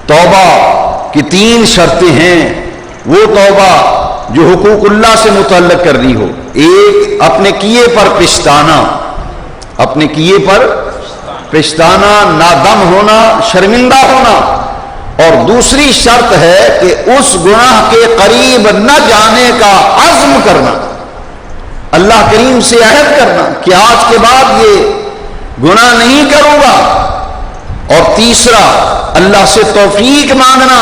توبہ کی 3 شرطیں ہیں. وہ توبہ جو حقوق اللہ سے متعلق کرنی ہو. ایک، اپنے کیے پر پچھتانا، اپنے کیے پر پچھتانا، نادم ہونا، شرمندہ ہونا. اور دوسری شرط ہے کہ اس گناہ کے قریب نہ جانے کا عزم کرنا، اللہ کریم سے عہد کرنا کہ آج کے بعد یہ گناہ نہیں کروں گا. اور تیسرا، اللہ سے توفیق مانگنا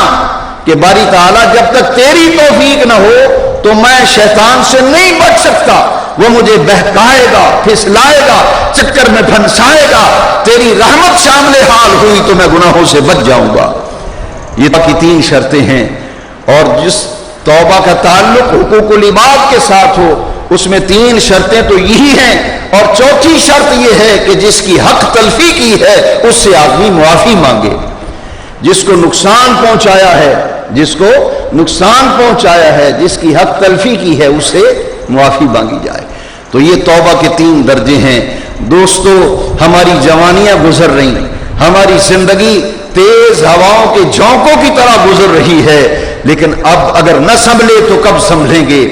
کہ باری تعالیٰ جب تک تیری توفیق نہ ہو تو میں شیطان سے نہیں بچ سکتا. وہ مجھے بہکائے گا، پھسلائے گا، چکر میں پھنسائے گا. تیری رحمت شامل حال ہوئی تو میں گناہوں سے بچ جاؤں گا. یہ باقی 3 شرطیں ہیں. اور جس توبہ کا تعلق حقوق العباد کے ساتھ ہو اس میں 3 شرطیں تو یہی ہیں. اور چوتھی شرط یہ ہے کہ جس کی حق تلفی کی ہے اس سے آدمی معافی مانگے. جس کو نقصان پہنچایا ہے، جس کو نقصان پہنچایا ہے، جس کی حق تلفی کی ہے، اس سے معافی مانگی جائے. تو یہ توبہ کے 3 درجے ہیں. دوستو، ہماری جوانیاں گزر رہی، ہماری زندگی تیز ہواؤں کے جھونکوں کی طرح گزر رہی ہے. لیکن اب اگر نہ سنبھلے تو کب سنبھلیں گے؟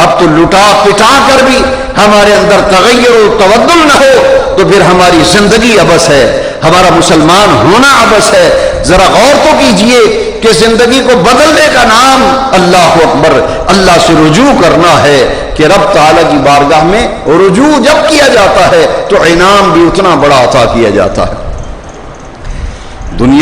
اب تو لٹا پٹا کر بھی ہمارے اندر تغیر و تبدل نہ ہو تو پھر ہماری زندگی عبث ہے، ہمارا مسلمان ہونا عبث ہے. ذرا غور تو کیجئے کہ زندگی کو بدلنے کا نام اللہ اکبر، اللہ سے رجوع کرنا ہے. کہ رب تعالیٰ کی بارگاہ میں رجوع جب کیا جاتا ہے تو انعام بھی اتنا بڑا عطا کیا جاتا ہے. دنیا